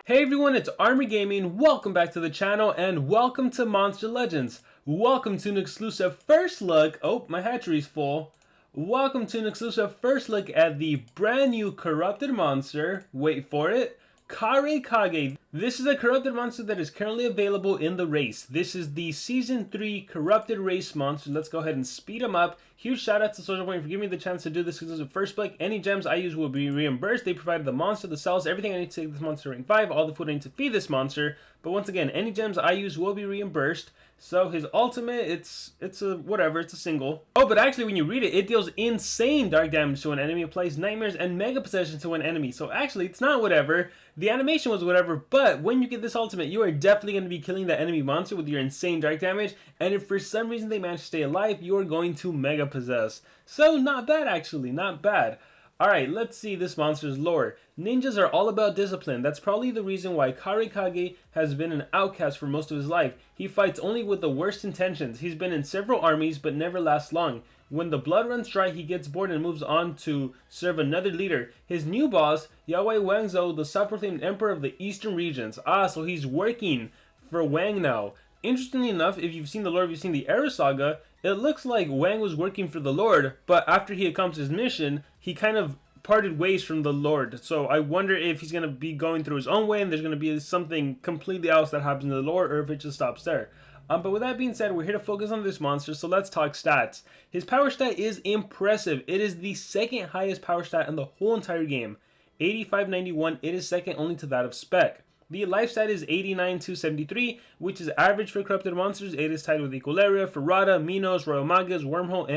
Hey everyone, it's Army Gaming. Welcome back to the channel and welcome to Monster Legends. Welcome to an exclusive first look. Oh, my hatchery's full. Welcome to an exclusive first look at the brand new corrupted monster. Wait for it. KURAI KAGE. This is a corrupted monster that is currently available in the race. This is the Season 3 corrupted race monster. Let's go ahead and speed them up. Huge shout out to SocialPoint for giving me the chance to do this exclusive first look. Any gems I use will be reimbursed. They provided the monster, the cells, everything I need to take this monster to rank 5, all the food I need to feed this monster. But once again, any gems I use will be reimbursed. So his ultimate, it's a whatever, it's a single. Oh, but actually when you read it, it deals insane dark damage to an enemy, applies nightmares and mega possession to an enemy. So actually it's not whatever. The animation was whatever, but when you get this ultimate, you are definitely going to be killing that enemy monster with your insane dark damage. And if for some reason they manage to stay alive, you are going to mega possess. So not bad actually, not bad. Alright, let's see this monster's lore. Ninjas are all about discipline. That's probably the reason why KURAI KAGE has been an outcast for most of his life. He fights only with the worst intentions. He's been in several armies but never lasts long. When the blood runs dry, he gets bored and moves on to serve another leader. His new boss, Yawai Wangzhou, the self-proclaimed emperor of the eastern regions. So he's working for Wang now. Interestingly enough, if you've seen the lore, if you've seen the Era Saga, it looks like Wang was working for the Lord, but after he accomplished his mission, he kind of parted ways from the Lord. So I wonder if he's going to be going through his own way and there's going to be something completely else that happens to the Lord, or if it just stops there. But with that being said, we're here to focus on this monster, so let's talk stats. His power stat is impressive. It is the second highest power stat in the whole entire game. 8591, it is second only to that of Spec. The life stat is 89,273, which is average for corrupted monsters. It is tied with Equalaria, Ferrata, Minos, Royal Magus, Wormhole,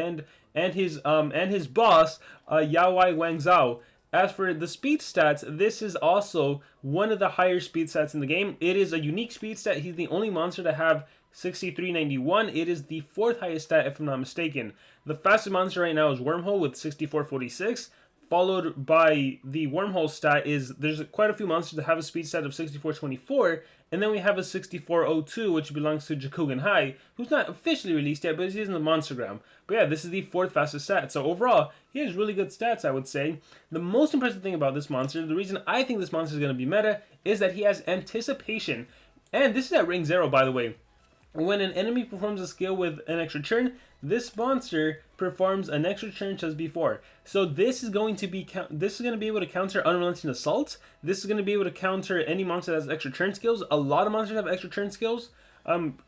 and his boss, Yawai Wangzhou. As for the speed stats, this is also one of the higher speed stats in the game. It is a unique speed stat. He's the only monster to have 6391. It is the fourth highest stat if I'm not mistaken. The fastest monster right now is Wormhole with 6446. Followed by the Wormhole stat there's quite a few monsters that have a speed stat of 6424, and then we have a 6402, which belongs to Jakugan High, who's not officially released yet, but he's in the Monstergram. But yeah, this is the fourth fastest stat, so overall, he has really good stats, I would say. The most impressive thing about this monster, the reason I think this monster is going to be meta, is that he has Anticipation. And this is at rank 0, by the way. When an enemy performs a skill with an extra turn, this monster performs an extra turn just before. So this is going to be able to counter Unrelenting Assault. This is going to be able to counter any monster that has extra turn skills. A lot of monsters have extra turn skills.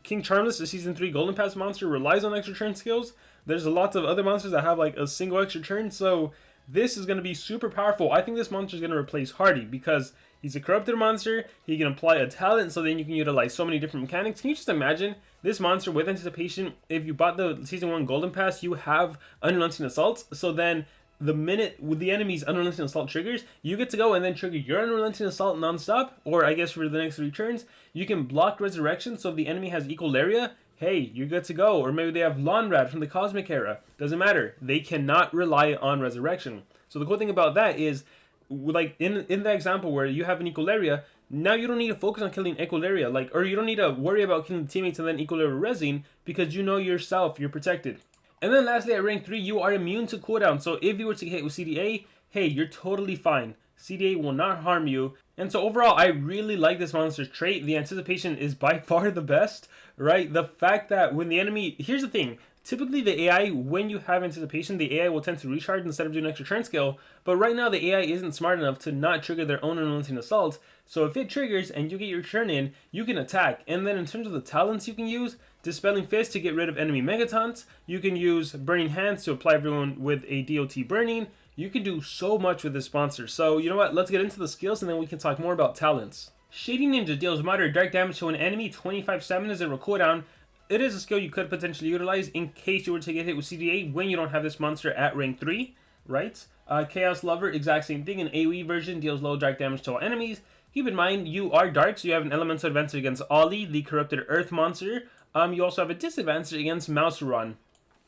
King Charmless, the Season 3 Golden Pass monster, relies on extra turn skills. There's a lot of other monsters that have like a single extra turn, so this is going to be super powerful. I think this monster is going to replace Hardy because he's a corrupted monster. He can apply a talent, so then you can utilize so many different mechanics. Can you just imagine this monster with Anticipation? If you bought the Season 1 Golden Pass, you have Unrelenting Assault. So then the minute with the enemy's Unrelenting Assault triggers, you get to go and then trigger your Unrelenting Assault nonstop. Or I guess for the next 3 turns, you can block Resurrection. So if the enemy has Equalaria, hey, you're good to go. Or maybe they have Lonrad from the Cosmic Era. Doesn't matter. They cannot rely on Resurrection. So the cool thing about that is, like in the example where you have an Equalaria, now you don't need to focus on killing Equalaria, or you don't need to worry about killing the teammates and then Equalaria resing, because you know yourself, you're protected. And then lastly, at rank 3, you are immune to cooldown. So if you were to get hit with CDA, hey, you're totally fine. CDA will not harm you. And so overall, I really like this monster's trait. The Anticipation is by far the best, right? The fact that when the enemy, here's the thing. Typically the AI, when you have Anticipation, the AI will tend to recharge instead of doing extra turn skill. But right now the AI isn't smart enough to not trigger their own Unrelenting Assault. So if it triggers and you get your turn in, you can attack. And then in terms of the talents you can use, Dispelling Fist to get rid of enemy Megatons. You can use Burning Hands to apply everyone with a DOT burning. You can do so much with this monster. So you know what, let's get into the skills and then we can talk more about talents. Shady Ninja deals moderate dark damage to an enemy, 25/7 as a cooldown. It is a skill you could potentially utilize in case you were to get hit with CDA when you don't have this monster at rank 3, right? Chaos Lover, exact same thing. An AoE version deals low dark damage to all enemies. Keep in mind, you are dark, so you have an elemental advantage against Ollie, the corrupted earth monster. You also have a disadvantage against Mouseron.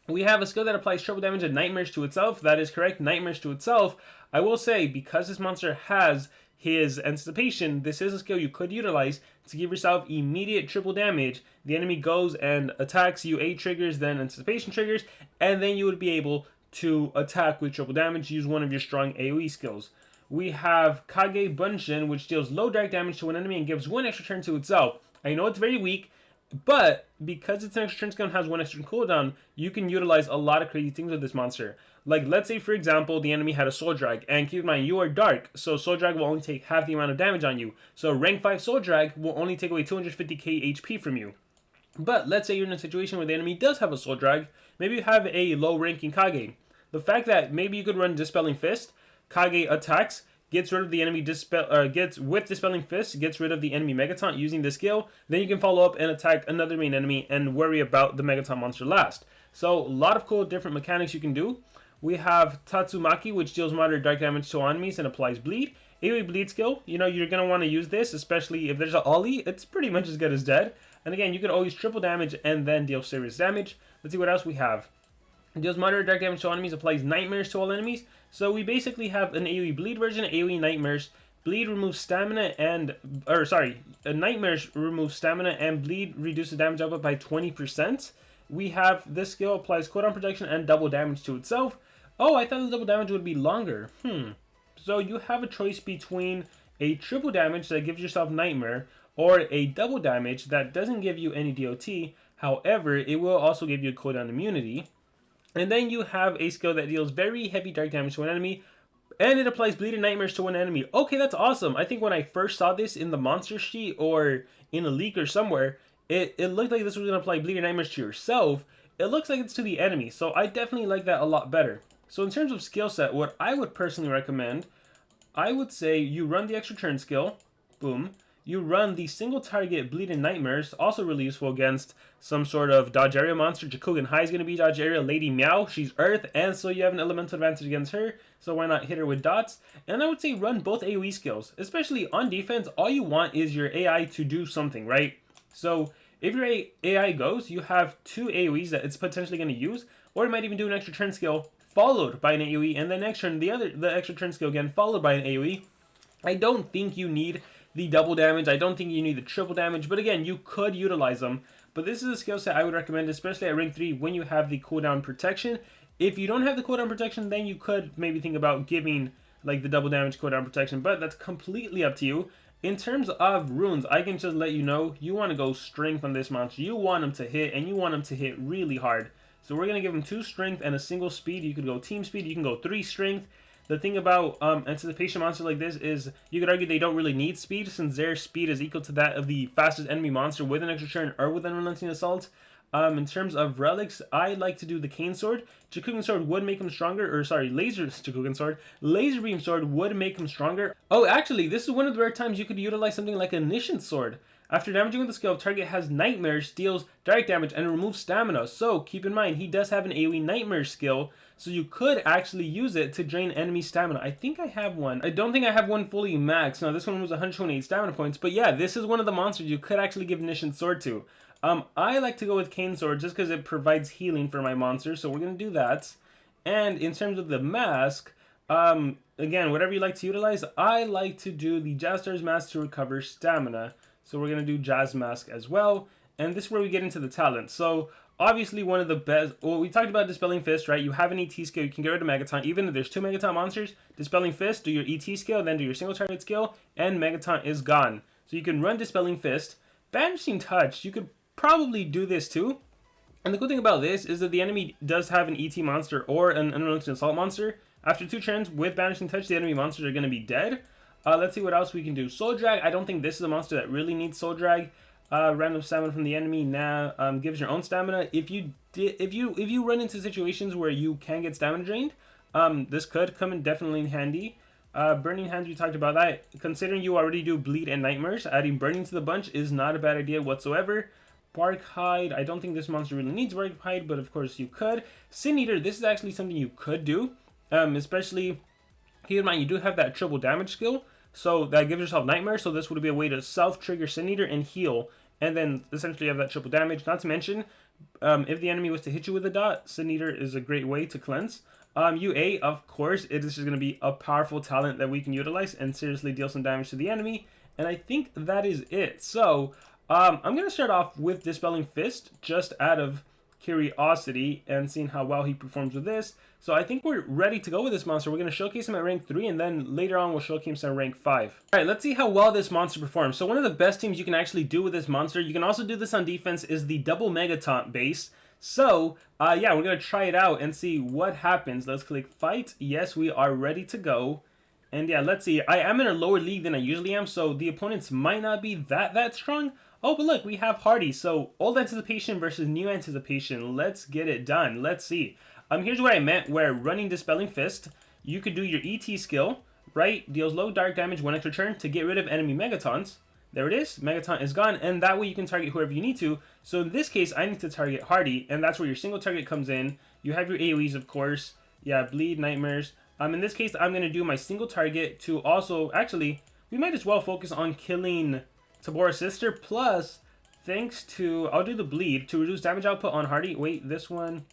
We have a skill that applies triple damage and nightmares to itself. That is correct, nightmares to itself. I will say, because this monster has his Anticipation, this is a skill you could utilize to give yourself immediate triple damage. The enemy goes and attacks you, 8 triggers, then Anticipation triggers, and then you would be able to attack with triple damage, use one of your strong AoE skills. We have Kage Bunshin, which deals low direct damage to an enemy and gives 1 extra turn to itself. I know it's very weak, but because it's an extra turn skill and has 1 extra cooldown, you can utilize a lot of crazy things with this monster. Like, let's say, for example, the enemy had a Soul Drag, and keep in mind, you are dark, so Soul Drag will only take half the amount of damage on you. So rank 5 Soul Drag will only take away 250k HP from you. But let's say you're in a situation where the enemy does have a Soul Drag, maybe you have a low ranking Kage. The fact that maybe you could run Dispelling Fist, Kage attacks, gets rid of the enemy with Dispelling Fist, gets rid of the enemy Megaton using this skill, then you can follow up and attack another main enemy and worry about the Megaton monster last. So a lot of cool different mechanics you can do. We have Tatsumaki, which deals moderate dark damage to enemies and applies bleed. AoE bleed skill, you know, you're going to want to use this, especially if there's an Ollie, it's pretty much as good as dead. And again, you could always triple damage and then deal serious damage. Let's see what else we have. It deals moderate dark damage to enemies, applies nightmares to all enemies. So we basically have an AoE bleed version, AoE nightmares. Bleed removes stamina and, nightmares removes stamina and bleed reduces damage output by 20%. We have this skill applies cooldown protection and double damage to itself. Oh, I thought the double damage would be longer. So you have a choice between a triple damage that gives yourself nightmare or a double damage that doesn't give you any DOT. However, it will also give you a cooldown immunity. And then you have a skill that deals very heavy dark damage to an enemy, and it applies bleed and nightmares to one enemy. Okay, that's awesome. I think when I first saw this in the monster sheet or in a leak or somewhere, it looked like this was going to apply bleed and nightmares to yourself. It looks like it's to the enemy, so I definitely like that a lot better. So in terms of skill set, what I would personally recommend, I would say you run the extra turn skill, boom. You run the single target Bleed and Nightmares, also really useful against some sort of dodge area monster. Jakugan High is going to be dodge area. Lady Meow, she's Earth, and so you have an elemental advantage against her, so why not hit her with dots? And I would say run both AoE skills, especially on defense. All you want is your AI to do something, right? So if your AI goes, you have 2 AoEs that it's potentially going to use, or it might even do an extra turn skill followed by an AoE, and then next turn the extra turn skill again followed by an AoE. I don't think you need the double damage. I don't think you need the triple damage, but again, you could utilize them. But this is a skill set I would recommend, especially at rank 3 when you have the cooldown protection. If you don't have the cooldown protection, then you could maybe think about giving like the double damage cooldown protection, but that's completely up to you. In terms of runes, I can just let you know, you want to go strength on this monster. You want him to hit, and you want him to hit really hard. So we're going to give him 2 strength and a single speed. You could go team speed, you can go 3 strength. The thing about anticipation monsters like this is you could argue they don't really need speed, since their speed is equal to that of the fastest enemy monster with an extra turn or with an unrelenting assault. In terms of relics, I like to do the Cane Sword. Jakugan Sword would make him stronger, or sorry, Jakugan Sword. Laser Beam Sword would make him stronger. Oh, actually, this is one of the rare times you could utilize something like a Nishin Sword. After damaging with the skill, target has Nightmares, deals direct damage, and removes stamina. So keep in mind, he does have an AoE Nightmare skill, so you could actually use it to drain enemy stamina. I think I have one. I don't think I have one fully maxed. Now, this one was 128 stamina points, but yeah, this is one of the monsters you could actually give Nishin Sword to. I like to go with Cane Sword just because it provides healing for my monster, so we're going to do that. And in terms of the mask, again, whatever you like to utilize, I like to do the Jazz Star's Mask to recover stamina. So we're going to do Jazz Mask as well. And this is where we get into the talent. So obviously one of the best, well, we talked about Dispelling Fist, right? You have an ET skill, you can get rid of Megaton. Even if there's 2 Megaton monsters, Dispelling Fist, do your ET skill, then do your single target skill, and Megaton is gone. So you can run Dispelling Fist. Banishing Touch, you could probably do this too. And the cool thing about this is that the enemy does have an ET monster or an unrelenting assault monster. After 2 turns with Banishing Touch, the enemy monsters are going to be dead. Let's see what else we can do. Soul Drag, I don't think this is a monster that really needs Soul Drag. Random stamina from the enemy now gives your own stamina. If you run into situations where you can get stamina drained, this could come in definitely in handy. Burning Hands, we talked about that. Considering you already do Bleed and Nightmares, adding Burning to the bunch is not a bad idea whatsoever. Bark Hide, I don't think this monster really needs Bark Hide, but of course you could. Sin Eater, this is actually something you could do, especially keep in mind you do have that triple damage skill. So that gives yourself Nightmare, so this would be a way to self-trigger Sin Eater and heal, and then essentially have that triple damage. Not to mention, if the enemy was to hit you with a dot, Sin Eater is a great way to cleanse. UA, of course, it is just going to be a powerful talent that we can utilize and seriously deal some damage to the enemy, and I think that is it. So, I'm going to start off with Dispelling Fist, just out of curiosity and seeing how well he performs with this. So I think we're ready to go with this monster. We're going to showcase him at rank 3, and then later on we'll showcase him at rank 5. Alright, let's see how well this monster performs. So one of the best things you can actually do with this monster, you can also do this on defense, is the double mega taunt base. So, yeah, we're going to try it out and see what happens. Let's click fight. Yes, we are ready to go. And yeah, let's see. I am in a lower league than I usually am, so the opponents might not be that strong. Oh, but look, we have Hardy. So, old anticipation versus new anticipation. Let's get it done. Let's see. Here's what I meant, where running Dispelling Fist, you could do your ET skill, right? Deals low dark damage 1 extra turn to get rid of enemy Megatons. There it is. Megaton is gone, and that way you can target whoever you need to. So in this case, I need to target Hardy, and that's where your single target comes in. You have your AoEs, of course. Yeah, Bleed, Nightmares. In this case, I'm going to do my single target to also... Actually, we might as well focus on killing Tabora's sister, plus, thanks to... I'll do the Bleed to reduce damage output on Hardy. Wait, this one...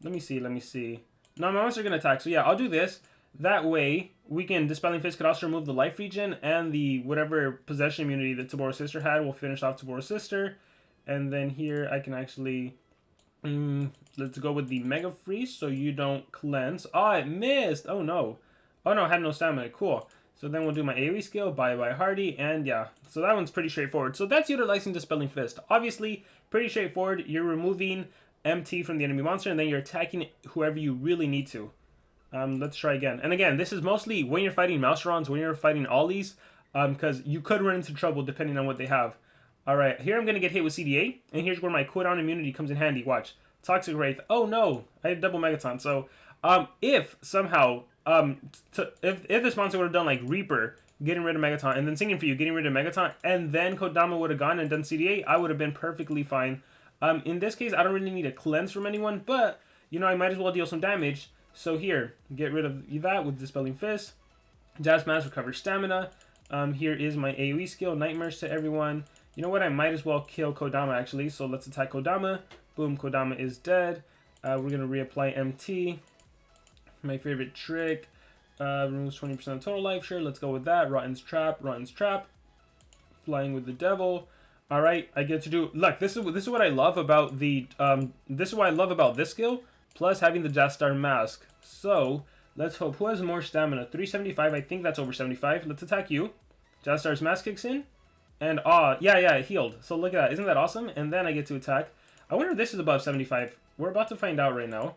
Let me see. No, my monster's going to attack. So yeah, I'll do this. That way, we can... Dispelling Fist could also remove the life regen, and the whatever possession immunity that Tabora's sister had will finish off Tabora's sister. And then here, I can actually... let's go with the Mega Freeze so you don't cleanse. Oh, it missed! Oh no. Oh no, I had no stamina. Cool. So then we'll do my AoE skill, bye Hardy, and yeah. So that one's pretty straightforward. So that's utilizing Dispelling Fist. Obviously, pretty straightforward. You're removing MT from the enemy monster, and then you're attacking whoever you really need to. Let's try again. And again, this is mostly when you're fighting Mouserons, when you're fighting Ollies, because you could run into trouble depending on what they have. Alright, here I'm going to get hit with CDA, and here's where my cooldown immunity comes in handy. Watch. Toxic Wraith. Oh no, I had double Megaton. So, if somehow, if this monster would have done like Reaper, getting rid of Megaton, and then Singing for You, getting rid of Megaton, and then Kodama would have gone and done CDA, I would have been perfectly fine. In this case, I don't really need a cleanse from anyone, but, you know, I might as well deal some damage. So here, get rid of that with Dispelling Fist. Jazz Mask recovers stamina. Here is my AoE skill, Nightmares to everyone. You know what, I might as well kill Kodama actually, so let's attack Kodama. Boom, Kodama is dead. We're going to reapply MT. My favorite trick. Removes 20% of total life. Sure, let's go with that. Rotten's Trap. Flying with the Devil. Alright, I get to do... Look, this is what I love about the... this is what I love about this skill, plus having the Jastar Mask. So, let's hope. Who has more stamina? 375, I think that's over 75. Let's attack you. Jastar's Mask kicks in. And, yeah, it healed. So look at that. Isn't that awesome? And then I get to attack. I wonder if this is above 75. We're about to find out right now.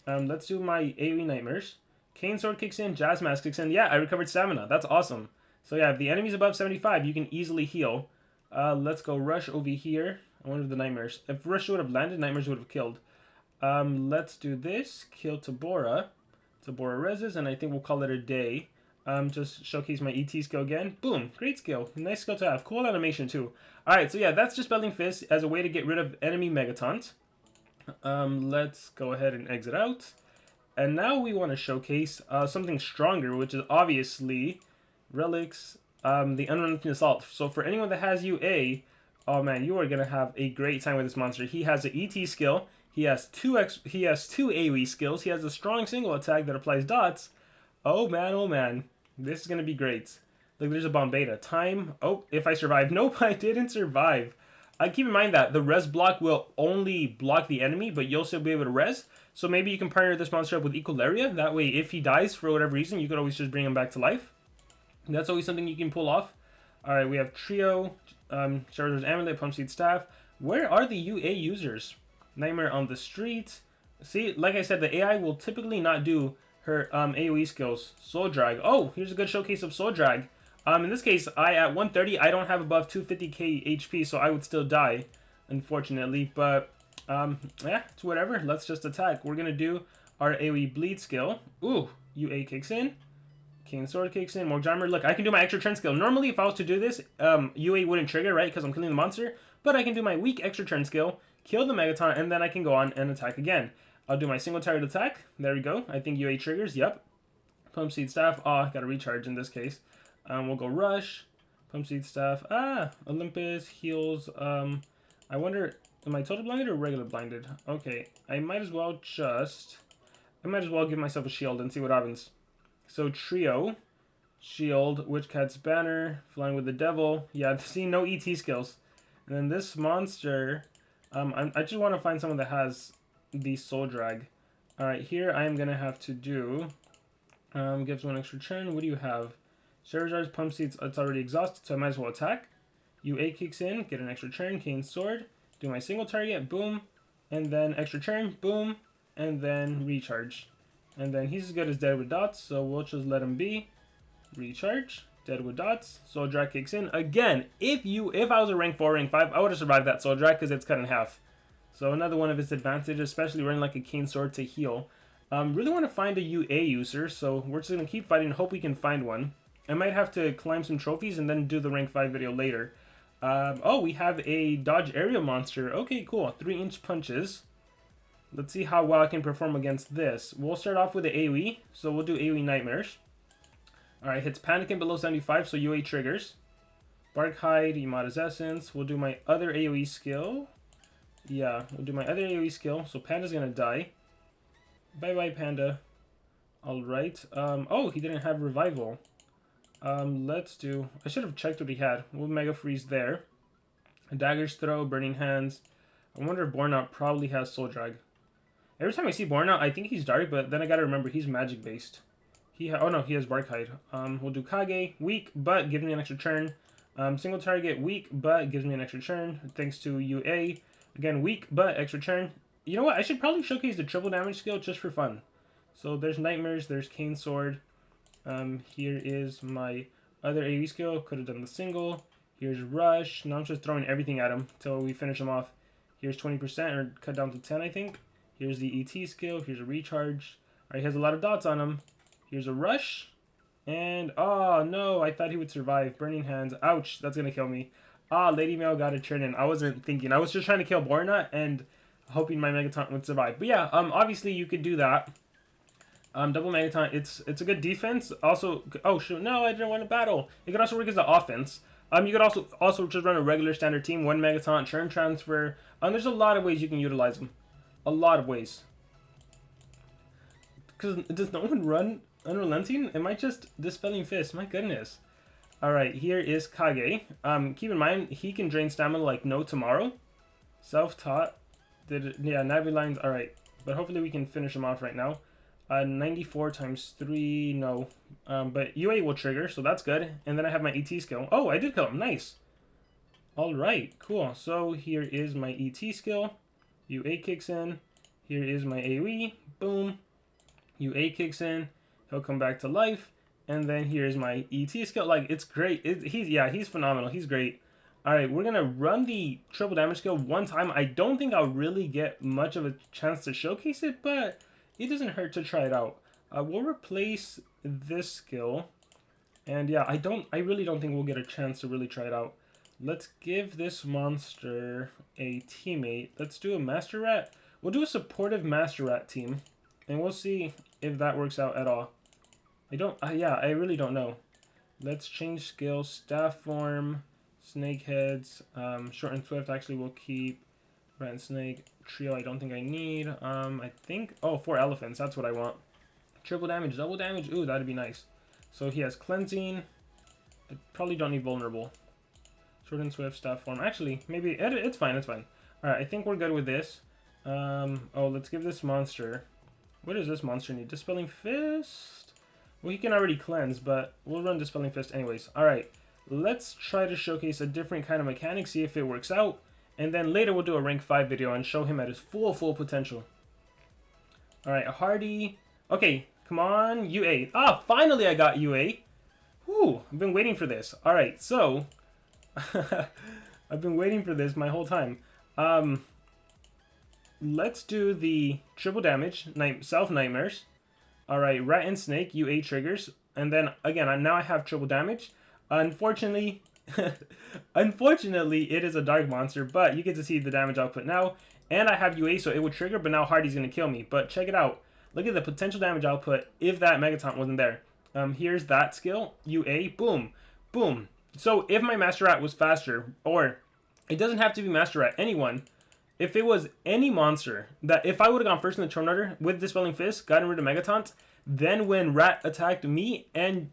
Let's do my AoE Nightmares. Cane Sword kicks in, Jazz Mask kicks in. Yeah, I recovered stamina. That's awesome. So yeah, if the enemy's above 75, you can easily heal. Let's go Rush over here. I wonder if the Nightmares... If Rush would have landed, Nightmares would have killed. Let's do this. Kill Tabora. Tabora reses, and I think we'll call it a day. Just showcase my ET skill again. Boom. Great skill. Nice skill to have. Cool animation too. Alright, so yeah, that's Dispelling Fist as a way to get rid of enemy Megatons. Let's go ahead and exit out. And now we want to showcase something stronger, which is obviously Relics, the Unrelenting Assault. So for anyone that has UA, oh man, you are going to have a great time with this monster. He has an ET skill. He has two AoE skills. He has a strong single attack that applies dots. Oh man. This is going to be great. Look, there's a bomb beta. Time. Oh, if I survive. Nope, I didn't survive. Keep in mind that the res block will only block the enemy, but you'll still be able to res. So maybe you can partner this monster up with Equalaria. That way, if he dies for whatever reason, you could always just bring him back to life. That's always something you can pull off. Alright, we have Trio, Charizard's Amulet, Pump Seed Staff. Where are the UA users? Nightmare on the Street. See, like I said, the AI will typically not do her AoE skills. Soul Drag. Oh, here's a good showcase of Soul Drag. In this case, at 130, I don't have above 250k HP, so I would still die, unfortunately. But, yeah, it's whatever. Let's just attack. We're going to do our AoE Bleed skill. Ooh, UA kicks in. Cane Sword kicks in. More Jammer. Look, I can do my extra turn skill. Normally, if I was to do this, UA wouldn't trigger, right, because I'm killing the monster. But I can do my weak extra turn skill, kill the Megaton, and then I can go on and attack again. I'll do my single target attack. There we go. I think UA triggers. Yep. Pump Seed Staff. Oh, got to recharge in this case. We'll go Rush, Pump Seed Staff. Olympus, heals. I wonder, am I total blinded or regular blinded? Okay, I might as well give myself a shield and see what happens. So Trio, Shield, Witch Cat's Banner, Flying with the Devil. Yeah, see, no ET skills. And then this monster, I just want to find someone that has the soul drag. Alright, here I'm going to have to do, gives one extra turn. What do you have? Charizard's pump seats, it's already exhausted, so I might as well attack. UA kicks in, get an extra turn, Kane's sword, do my single target, boom, and then extra turn, boom, and then recharge. And then he's as good as dead with dots, so we'll just let him be. Recharge, dead with dots, soul drag kicks in. Again, if I was a rank 4, rank 5, I would have survived that soul drag because it's cut in half. So another one of its advantages, especially running like a Kane sword to heal. Really want to find a UA user, so we're just going to keep fighting and hope we can find one. I might have to climb some trophies and then do the rank 5 video later. Oh, we have a dodge area monster. Okay, cool. 3-inch punches. Let's see how well I can perform against this. We'll start off with the AoE, so we'll do AoE Nightmares. Alright, hits Panicking below 75, so UA triggers. Bark Hide, Yamada's Essence. We'll do my other AoE skill. Yeah, we'll do my other AoE skill. So Panda's gonna die. Bye-bye, Panda. Alright. Oh, he didn't have Revival. Let's do... I should have checked what he had. We'll Mega Freeze there. Dagger's Throw, Burning Hands. I wonder if Burnout probably has Soul Drag. Every time I see Burnout, I think he's Dark, but then I gotta remember he's Magic-based. Oh no, he has Bark Hide. We'll do Kage, weak, but gives me an extra turn. Single target, weak, but gives me an extra turn. Thanks to UA. Again, weak, but extra turn. You know what? I should probably showcase the triple damage skill just for fun. So there's Nightmares, there's Kane Sword. Here is my other AoE skill. Could have done the single. Here's Rush. Now I'm just throwing everything at him until we finish him off. Here's 20% or cut down to 10, I think. Here's the ET skill. Here's a recharge. Alright, he has a lot of dots on him. Here's a Rush. And, oh no, I thought he would survive. Burning Hands. Ouch, that's going to kill me. Ah, Lady Mail got a turn in. I wasn't thinking. I was just trying to kill Borna and hoping my Megaton would survive. But yeah, obviously you could do that. Double Megaton, it's a good defense. Also, oh shoot, no, I didn't want to battle. It could also work as an offense. You could also just run a regular standard team, 1 Megaton, turn transfer. There's a lot of ways you can utilize them. A lot of ways. Because does no one run Unrelenting? Am I just Dispelling Fist? My goodness. Alright, here is Kage. Keep in mind, he can drain stamina like no tomorrow. Self-taught. Yeah, Navi lines. Alright, but hopefully we can finish him off right now. 94 times 3, no. But UA will trigger, so that's good. And then I have my ET skill. Oh, I did kill him. Nice. Alright, cool. So here is my ET skill. UA kicks in. Here is my AoE. Boom. UA kicks in. He'll come back to life. And then here's my ET skill. Like, it's great. He's phenomenal. He's great. Alright, we're going to run the triple damage skill one time. I don't think I'll really get much of a chance to showcase it, but it doesn't hurt to try it out. We'll replace this skill. And yeah, I really don't think we'll get a chance to really try it out. Let's give this monster a teammate. Let's do a Master Rat. We'll do a supportive Master Rat team. And we'll see if that works out at all. I really don't know. Let's change skills. Staff form, snakeheads, short and swift. Actually, we'll keep rat and snake. Trio, I don't think I need. I think, 4 elephants. That's what I want. Triple damage, double damage. Ooh, that'd be nice. So he has cleansing. I probably don't need vulnerable. Short and swift, staff form. Actually, maybe it's fine. It's fine. All right, I think we're good with this. Let's give this monster. What does this monster need? Dispelling Fist? Well, he can already cleanse, but we'll run Dispelling Fist anyways. Alright, let's try to showcase a different kind of mechanic, see if it works out. And then later we'll do a rank 5 video and show him at his full potential. Alright, a Hardy. Okay, come on, UA. Ah, finally I got UA. Whew, I've been waiting for this. Alright, so... I've been waiting for this my whole time. Let's do the triple damage, self-nightmares. Alright, rat and snake, UA triggers. And then, again, now I have triple damage. Unfortunately, it is a dark monster, but you get to see the damage output now. And I have UA, so it would trigger, but now Hardy's going to kill me. But check it out. Look at the potential damage output if that Megaton wasn't there. Here's that skill, UA, boom, boom. So if my Master Rat was faster, or it doesn't have to be Master Rat, anyone, if it was any monster, that if I would have gone first in the turn order with Dispelling Fist, gotten rid of Megataunt, then when Rat attacked me and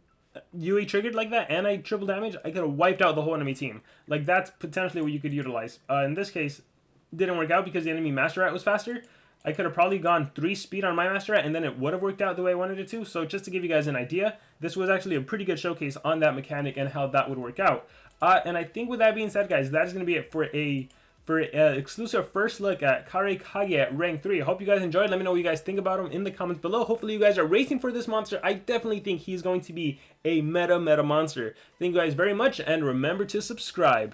UA triggered like that, and I triple damage, I could have wiped out the whole enemy team. Like, that's potentially what you could utilize. In this case, didn't work out because the enemy Master Rat was faster. I could have probably gone 3 speed on my master rat, and then it would have worked out the way I wanted it to. So just to give you guys an idea, this was actually a pretty good showcase on that mechanic and how that would work out. And I think with that being said, guys, that is going to be it for exclusive first look at KURAI Kage at rank 3. I hope you guys enjoyed. Let me know what you guys think about him in the comments below. Hopefully you guys are racing for this monster. I definitely think he's going to be a meta monster. Thank you guys very much, and remember to subscribe.